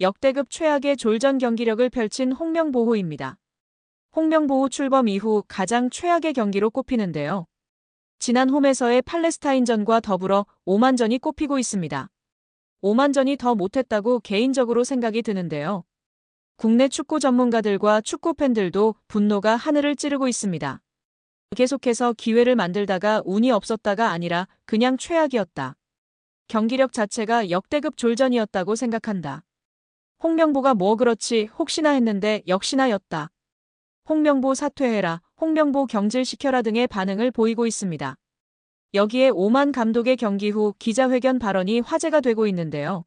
역대급 최악의 졸전 경기력을 펼친 홍명보호입니다. 홍명보호 출범 이후 가장 최악의 경기로 꼽히는데요. 지난 홈에서의 팔레스타인전과 더불어 오만전이 꼽히고 있습니다. 오만전이 더 못했다고 개인적으로 생각이 드는데요. 국내 축구 전문가들과 축구 팬들도 분노가 하늘을 찌르고 있습니다. 계속해서 기회를 만들다가 운이 없었다가 아니라 그냥 최악이었다. 경기력 자체가 역대급 졸전이었다고 생각한다. 홍명보가 뭐 그렇지 혹시나 했는데 역시나였다. 홍명보 사퇴해라, 홍명보 경질시켜라 등의 반응을 보이고 있습니다. 여기에 오만 감독의 경기 후 기자회견 발언이 화제가 되고 있는데요.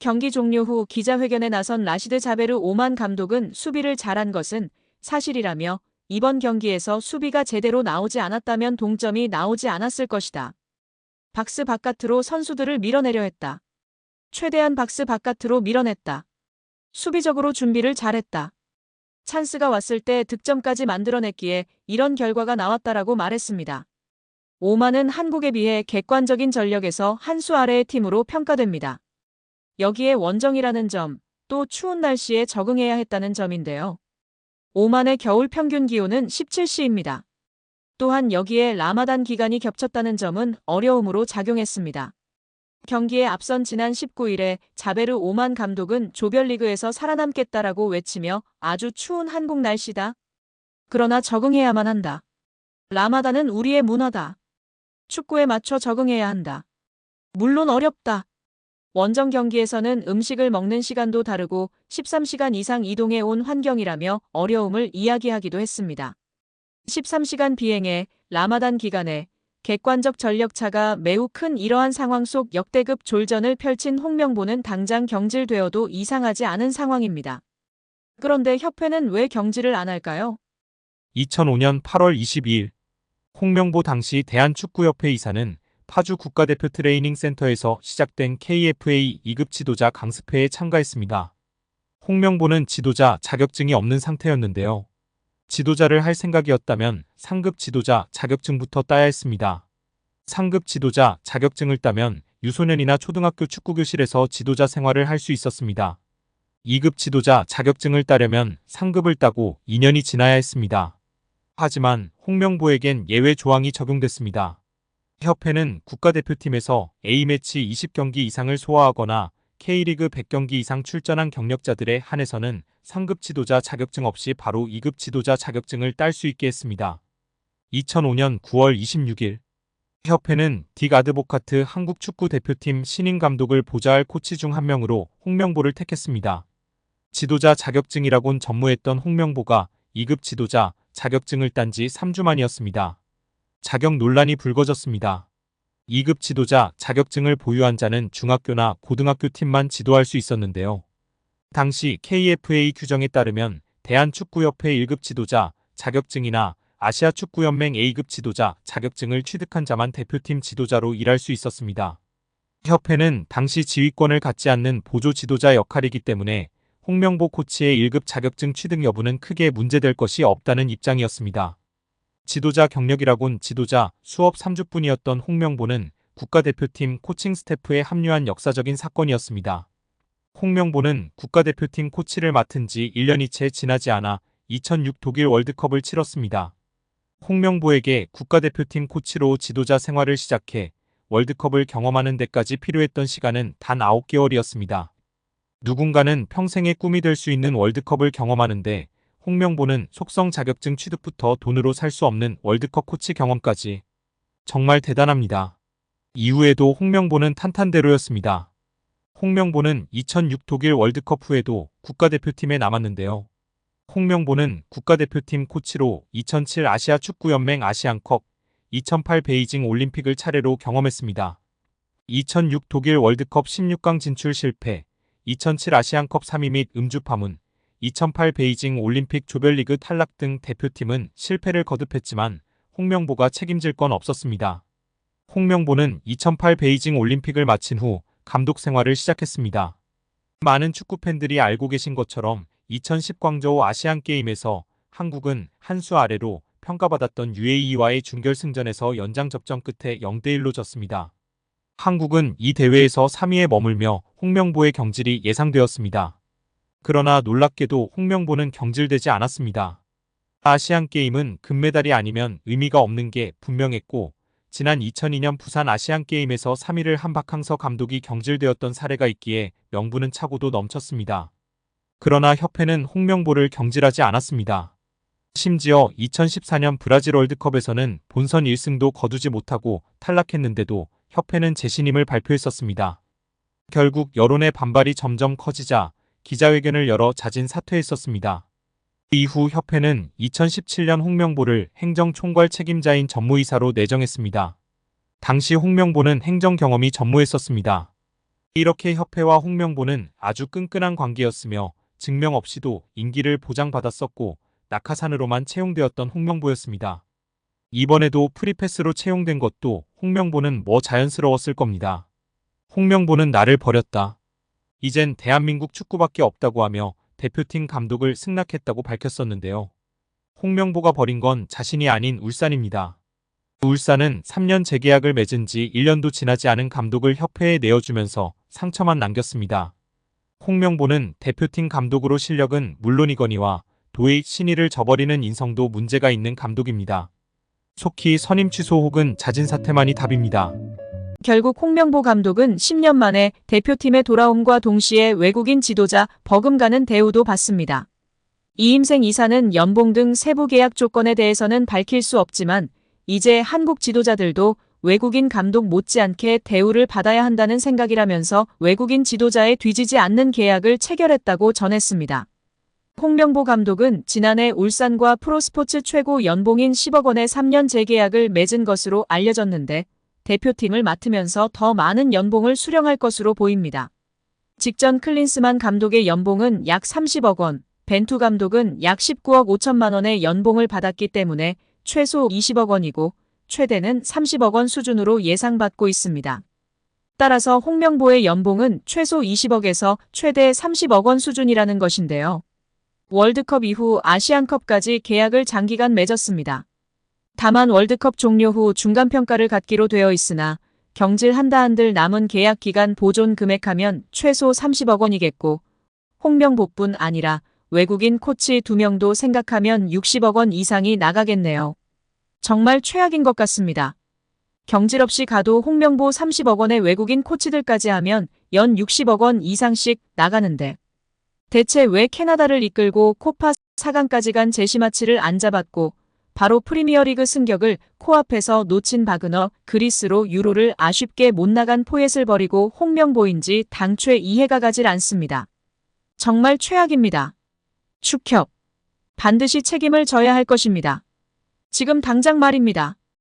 경기 종료 후 기자회견에 나선 라시드 자베르 오만 감독은 수비를 잘한 것은 사실이라며 이번 경기에서 수비가 제대로 나오지 않았다면 동점이 나오지 않았을 것이다. 박스 바깥으로 선수들을 밀어내려 했다. 최대한 박스 바깥으로 밀어냈다. 수비적으로 준비를 잘했다. 찬스가 왔을 때 득점까지 만들어냈기에 이런 결과가 나왔다라고 말했습니다. 오만은 한국에 비해 객관적인 전력에서 한 수 아래의 팀으로 평가됩니다. 여기에 원정이라는 점, 또 추운 날씨에 적응해야 했다는 점인데요. 오만의 겨울 평균 기온은 17도입니다. 또한 여기에 라마단 기간이 겹쳤다는 점은 어려움으로 작용했습니다. 경기에 앞선 지난 19일에 자베르 오만 감독은 조별리그에서 살아남겠다라고 외치며 아주 추운 한국 날씨다. 그러나 적응해야만 한다. 라마단은 우리의 문화다. 축구에 맞춰 적응해야 한다. 물론 어렵다. 원정 경기에서는 음식을 먹는 시간도 다르고 13시간 이상 이동해 온 환경이라며 어려움을 이야기하기도 했습니다. 13시간 비행에 라마단 기간에 객관적 전력차가 매우 큰 이러한 상황 속 역대급 졸전을 펼친 홍명보는 당장 경질되어도 이상하지 않은 상황입니다. 그런데 협회는 왜 경질을 안 할까요? 2005년 8월 22일 홍명보 당시 대한축구협회 이사는 파주 국가대표 트레이닝 센터에서 시작된 KFA 2급 지도자 강습회에 참가했습니다. 홍명보는 지도자 자격증이 없는 상태였는데요. 지도자를 할 생각이었다면 상급 지도자 자격증부터 따야 했습니다. 상급 지도자 자격증을 따면 유소년이나 초등학교 축구교실에서 지도자 생활을 할 수 있었습니다. 2급 지도자 자격증을 따려면 상급을 따고 2년이 지나야 했습니다. 하지만 홍명보에겐 예외 조항이 적용됐습니다. 협회는 국가대표팀에서 A매치 20경기 이상을 소화하거나 K리그 100경기 이상 출전한 경력자들에 한해서는 상급 지도자 자격증 없이 바로 2급 지도자 자격증을 딸 수 있게 했습니다. 2005년 9월 26일 협회는 딕 아드보카트 한국 축구 대표팀 신인 감독을 보좌할 코치 중 한 명으로 홍명보를 택했습니다. 지도자 자격증이라곤 전무했던 홍명보가 2급 지도자 자격증을 딴 지 3주 만이었습니다. 자격 논란이 불거졌습니다. 2급 지도자 자격증을 보유한 자는 중학교나 고등학교 팀만 지도할 수 있었는데요. 당시 KFA 규정에 따르면 대한축구협회 1급 지도자 자격증이나 아시아축구연맹 A급 지도자 자격증을 취득한 자만 대표팀 지도자로 일할 수 있었습니다. 협회는 당시 지휘권을 갖지 않는 보조 지도자 역할이기 때문에 홍명보 코치의 1급 자격증 취득 여부는 크게 문제될 것이 없다는 입장이었습니다. 지도자 경력이라곤 지도자 수업 3주뿐이었던 홍명보는 국가대표팀 코칭 스태프에 합류한 역사적인 사건이었습니다. 홍명보는 국가대표팀 코치를 맡은 지 1년이 채 지나지 않아 2006 독일 월드컵을 치렀습니다. 홍명보에게 국가대표팀 코치로 지도자 생활을 시작해 월드컵을 경험하는 데까지 필요했던 시간은 단 9개월이었습니다. 누군가는 평생의 꿈이 될 수 있는 월드컵을 경험하는데 홍명보는 속성 자격증 취득부터 돈으로 살 수 없는 월드컵 코치 경험까지 정말 대단합니다. 이후에도 홍명보는 탄탄대로였습니다. 홍명보는 2006 독일 월드컵 후에도 국가대표팀에 남았는데요. 홍명보는 국가대표팀 코치로 2007 아시아 축구연맹 아시안컵, 2008 베이징 올림픽을 차례로 경험했습니다. 2006 독일 월드컵 16강 진출 실패, 2007 아시안컵 3위 및 음주 파문, 2008 베이징 올림픽 조별리그 탈락 등 대표팀은 실패를 거듭했지만 홍명보가 책임질 건 없었습니다. 홍명보는 2008 베이징 올림픽을 마친 후 감독 생활을 시작했습니다. 많은 축구 팬들이 알고 계신 것처럼 2010 광저우 아시안게임에서 한국은 한 수 아래로 평가받았던 UAE와의 준결승전에서 연장 접전 끝에 0대1로 졌습니다. 한국은 이 대회에서 3위에 머물며 홍명보의 경질이 예상되었습니다. 그러나 놀랍게도 홍명보는 경질되지 않았습니다. 아시안게임은 금메달이 아니면 의미가 없는 게 분명했고, 지난 2002년 부산 아시안게임에서 3위를 한 박항서 감독이 경질되었던 사례가 있기에 명분은 차고도 넘쳤습니다. 그러나 협회는 홍명보를 경질하지 않았습니다. 심지어 2014년 브라질 월드컵에서는 본선 1승도 거두지 못하고 탈락했는데도 협회는 재신임을 발표했었습니다. 결국 여론의 반발이 점점 커지자 기자회견을 열어 자진 사퇴했었습니다. 이후 협회는 2017년 홍명보를 행정총괄 책임자인 전무이사로 내정했습니다. 당시 홍명보는 행정 경험이 전무했었습니다. 이렇게 협회와 홍명보는 아주 끈끈한 관계였으며 증명 없이도 임기를 보장받았었고 낙하산으로만 채용되었던 홍명보였습니다. 이번에도 프리패스로 채용된 것도 홍명보는 뭐 자연스러웠을 겁니다. 홍명보는 나를 버렸다. 이젠 대한민국 축구밖에 없다고 하며 대표팀 감독을 승낙했다고 밝혔었는데요. 홍명보가 버린 건 자신이 아닌 울산입니다. 울산은 3년 재계약을 맺은 지 1년도 지나지 않은 감독을 협회에 내어주면서 상처만 남겼습니다. 홍명보는 대표팀 감독으로 실력은 물론이거니와 도의 신의를 저버리는 인성도 문제가 있는 감독입니다. 속히 선임 취소 혹은 자진 사퇴만이 답입니다. 결국 홍명보 감독은 10년 만에 대표팀에 돌아옴과 동시에 외국인 지도자 버금가는 대우도 받습니다. 이임생 이사는 연봉 등 세부 계약 조건에 대해서는 밝힐 수 없지만 이제 한국 지도자들도 외국인 감독 못지않게 대우를 받아야 한다는 생각이라면서 외국인 지도자에 뒤지지 않는 계약을 체결했다고 전했습니다. 홍명보 감독은 지난해 울산과 프로스포츠 최고 연봉인 10억 원의 3년 재계약을 맺은 것으로 알려졌는데 대표팀을 맡으면서 더 많은 연봉을 수령할 것으로 보입니다. 직전 클린스만 감독의 연봉은 약 30억 원, 벤투 감독은 약 19억 5천만 원의 연봉을 받았기 때문에 최소 20억 원이고 최대는 30억 원 수준으로 예상받고 있습니다. 따라서 홍명보의 연봉은 최소 20억에서 최대 30억 원 수준이라는 것인데요. 월드컵 이후 아시안컵까지 계약을 장기간 맺었습니다. 다만 월드컵 종료 후 중간평가를 갖기로 되어 있으나 경질한다 한들 남은 계약 기간 보존 금액하면 최소 30억 원이겠고 홍명보뿐 아니라 외국인 코치 2명도 생각하면 60억 원 이상이 나가겠네요. 정말 최악인 것 같습니다. 경질 없이 가도 홍명보 30억 원의 외국인 코치들까지 하면 연 60억 원 이상씩 나가는데 대체 왜 캐나다를 이끌고 코파 4강까지 간 제시마치를 안 잡았고 바로 프리미어리그 승격을 코앞에서 놓친 바그너 그리스로 유로를 아쉽게 못 나간 포엣을 버리고 홍명보인지 당최 이해가 가질 않습니다. 정말 최악입니다. 축협. 반드시 책임을 져야 할 것입니다. 지금 당장 말입니다.